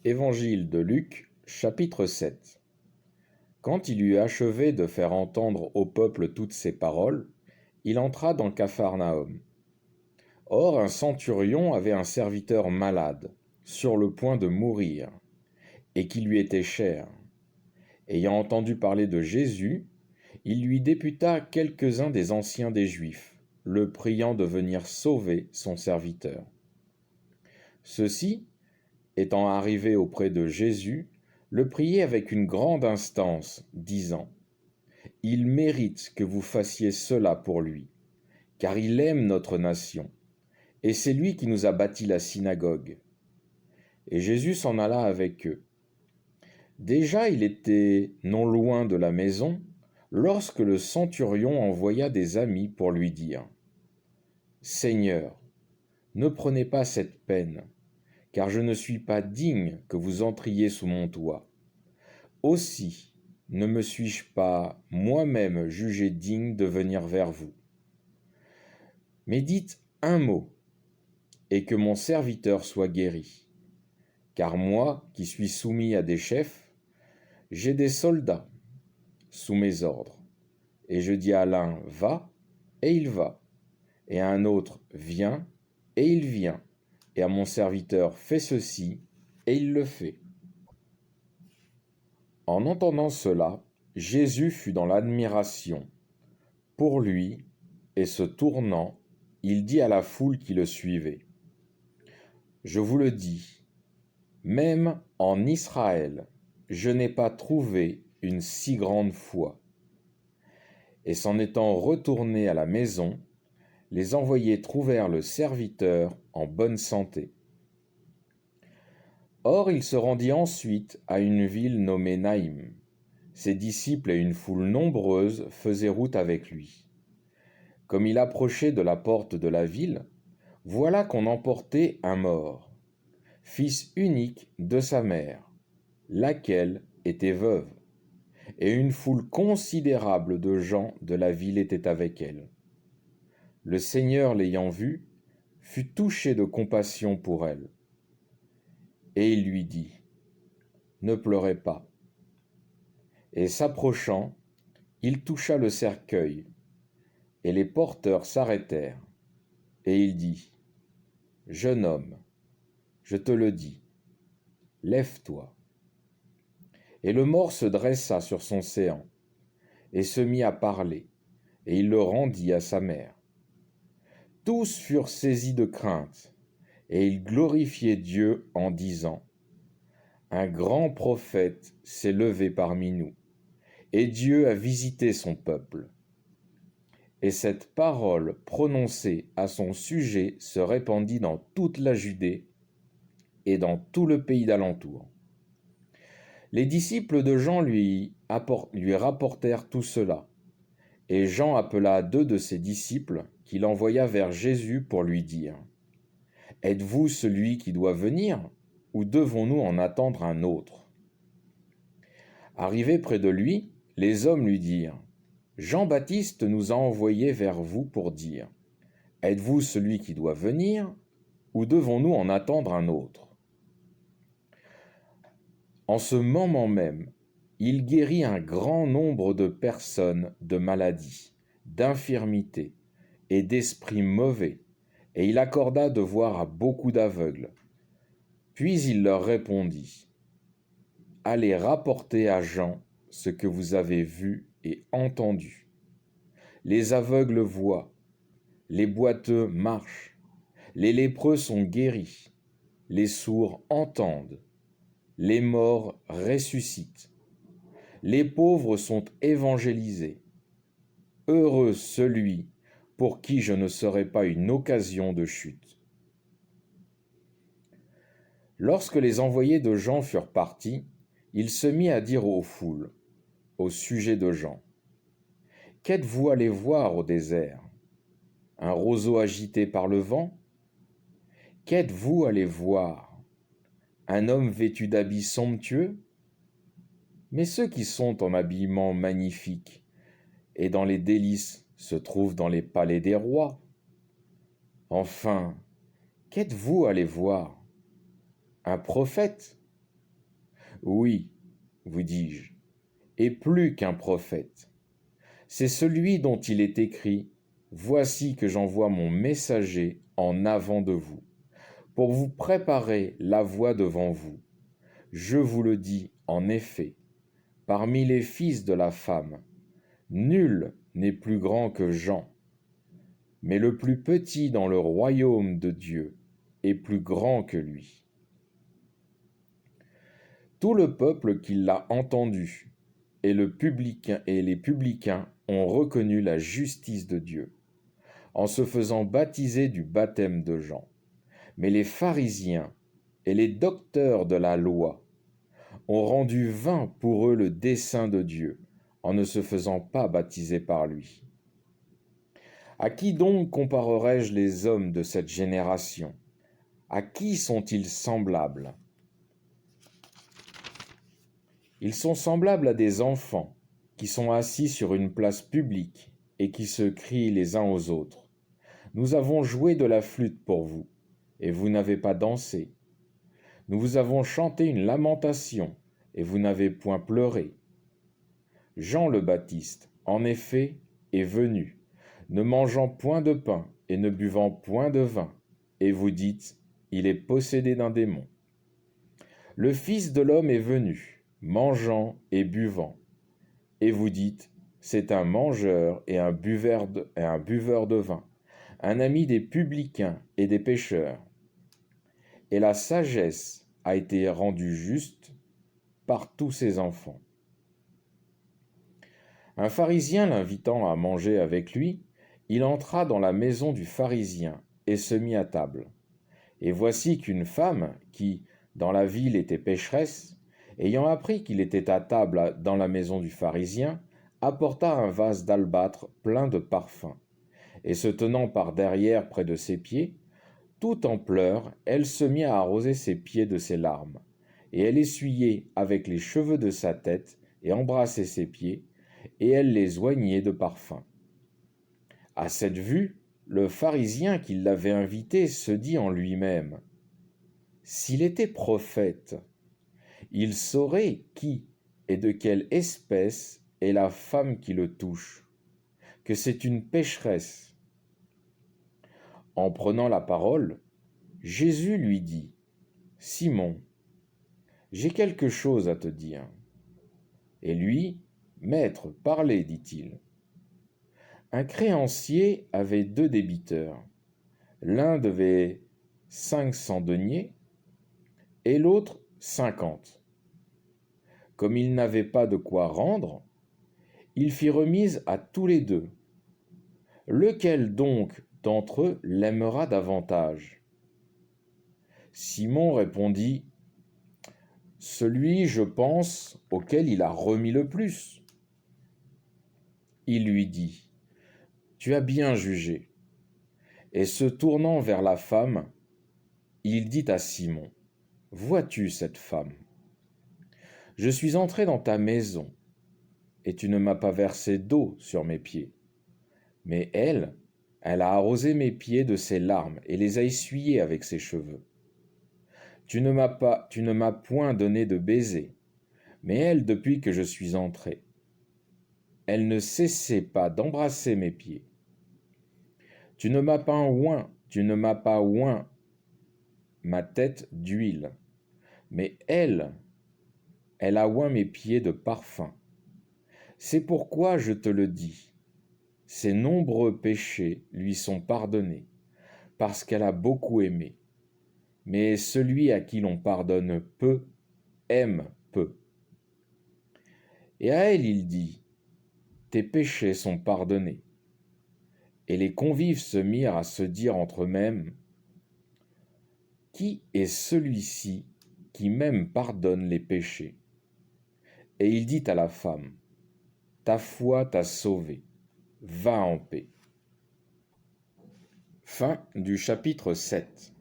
Évangile de Luc, chapitre 7. Quand il eut achevé de faire entendre au peuple toutes ces paroles, il entra dans Capharnaüm. Or un centurion avait un serviteur malade, sur le point de mourir, et qui lui était cher. Ayant entendu parler de Jésus, il lui députa quelques-uns des anciens des Juifs, le priant de venir sauver son serviteur. Ceux-ci, étant arrivés auprès de Jésus, le priaient avec une grande instance, disant : « Il mérite que vous fassiez cela pour lui, car il aime notre nation, et c'est lui qui nous a bâti la synagogue. » Et Jésus s'en alla avec eux. Déjà il était non loin de la maison, lorsque le centurion envoya des amis pour lui dire : « Seigneur, ne prenez pas cette peine, car je ne suis pas digne que vous entriez sous mon toit. Aussi, ne me suis-je pas moi-même jugé digne de venir vers vous. Mais dites un mot, et que mon serviteur soit guéri. Car moi, qui suis soumis à des chefs, j'ai des soldats sous mes ordres. Et je dis à l'un, va, et il va. Et à un autre, viens, et il vient. Et à mon serviteur, fais ceci, et il le fait. » En entendant cela, Jésus fut dans l'admiration pour lui, et se tournant, il dit à la foule qui le suivait : « Je vous le dis, même en Israël, je n'ai pas trouvé une si grande foi. » Et s'en étant retournés à la maison, les envoyés trouvèrent le serviteur en bonne santé. Or il se rendit ensuite à une ville nommée Naïm. Ses disciples et une foule nombreuse faisaient route avec lui. Comme il approchait de la porte de la ville, voilà qu'on emportait un mort, fils unique de sa mère, laquelle était veuve, et une foule considérable de gens de la ville était avec elle. Le Seigneur, l'ayant vue, fut touché de compassion pour elle. Et il lui dit : « Ne pleurez pas. » Et s'approchant, il toucha le cercueil, et les porteurs s'arrêtèrent. Et il dit : « Jeune homme, je te le dis, lève-toi. » Et le mort se dressa sur son séant, et se mit à parler, et il le rendit à sa mère. Tous furent saisis de crainte, et ils glorifiaient Dieu en disant : « Un grand prophète s'est levé parmi nous, et Dieu a visité son peuple. » Et cette parole prononcée à son sujet se répandit dans toute la Judée et dans tout le pays d'alentour. Les disciples de Jean lui rapportèrent tout cela, et Jean appela 2 de ses disciples qu'il envoya vers Jésus pour lui dire : « Êtes-vous celui qui doit venir, ou devons-nous en attendre un autre ?» Arrivés près de lui, les hommes lui dirent : « Jean-Baptiste nous a envoyés vers vous pour dire : Êtes-vous celui qui doit venir, ou devons-nous en attendre un autre ?» En ce moment même, il guérit un grand nombre de personnes de maladies, d'infirmités et d'esprits mauvais, et il accorda de voir à beaucoup d'aveugles. Puis il leur répondit : « Allez rapporter à Jean ce que vous avez vu et entendu. Les aveugles voient, les boiteux marchent, les lépreux sont guéris, les sourds entendent, les morts ressuscitent, les pauvres sont évangélisés. Heureux celui pour qui je ne serai pas une occasion de chute. » Lorsque les envoyés de Jean furent partis, il se mit à dire aux foules, au sujet de Jean : « Qu'êtes-vous allés voir au désert ? Un roseau agité par le vent ? Qu'êtes-vous allés voir ? Un homme vêtu d'habits somptueux ? Mais ceux qui sont en habillement magnifique et dans les délices se trouvent dans les palais des rois. Enfin, qu'êtes-vous allés voir ? Un prophète ? Oui, vous dis-je, et plus qu'un prophète. C'est celui dont il est écrit, « Voici que j'envoie mon messager en avant de vous, pour vous préparer la voie devant vous. Je vous le dis en effet, parmi les fils de la femme, nul n'est plus grand que Jean, mais le plus petit dans le royaume de Dieu est plus grand que lui. » Tout le peuple qui l'a entendu et les publicains ont reconnu la justice de Dieu, en se faisant baptiser du baptême de Jean. Mais les pharisiens et les docteurs de la loi ont rendu vain pour eux le dessein de Dieu, en ne se faisant pas baptiser par lui. À qui donc comparerai-je les hommes de cette génération? À qui sont-ils semblables? Ils sont semblables à des enfants qui sont assis sur une place publique et qui se crient les uns aux autres. Nous avons joué de la flûte pour vous, et vous n'avez pas dansé. Nous vous avons chanté une lamentation, et vous n'avez point pleuré. Jean le Baptiste, en effet, est venu, ne mangeant point de pain et ne buvant point de vin, et vous dites, il est possédé d'un démon. Le Fils de l'homme est venu, mangeant et buvant, et vous dites, c'est un mangeur et un buveur de vin, un ami des publicains et des pécheurs. Et la sagesse a été rendue juste par tous ses enfants. Un pharisien l'invitant à manger avec lui, il entra dans la maison du pharisien et se mit à table. Et voici qu'une femme, qui, dans la ville, était pécheresse, ayant appris qu'il était à table dans la maison du pharisien, apporta un vase d'albâtre plein de parfums, et se tenant par derrière près de ses pieds, tout en pleurs, elle se mit à arroser ses pieds de ses larmes, et elle essuyait avec les cheveux de sa tête et embrassait ses pieds, et elle les oignait de parfums. À cette vue, le pharisien qui l'avait invité se dit en lui-même, « S'il était prophète, il saurait qui et de quelle espèce est la femme qui le touche, que c'est une pécheresse. » En prenant la parole, Jésus lui dit, « Simon, j'ai quelque chose à te dire. » Et lui, « Maître, parlez, dit-il. » Un créancier avait 2 débiteurs. L'un devait 500 deniers et l'autre 50. Comme il n'avait pas de quoi rendre, il fit remise à tous les 2. Lequel donc d'entre eux l'aimera davantage? Simon répondit, « Celui, je pense, auquel il a remis le plus. » Il lui dit, « Tu as bien jugé. » Et se tournant vers la femme, il dit à Simon, « Vois-tu cette femme? Je suis entré dans ta maison, et tu ne m'as pas versé d'eau sur mes pieds. Mais elle a arrosé mes pieds de ses larmes et les a essuyés avec ses cheveux. Tu ne m'as point donné de baiser, mais elle, depuis que je suis entré, elle ne cessait pas d'embrasser mes pieds. Tu ne m'as pas oint ma tête d'huile, mais elle a oint mes pieds de parfum. C'est pourquoi je te le dis, ses nombreux péchés lui sont pardonnés, parce qu'elle a beaucoup aimé. Mais celui à qui l'on pardonne peu, aime peu. Et à elle il dit, tes péchés sont pardonnés. Et les convives se mirent à se dire entre eux-mêmes, qui est celui-ci qui même pardonne les péchés? Et il dit à la femme, ta foi t'a sauvée, va en paix. Fin du chapitre 7.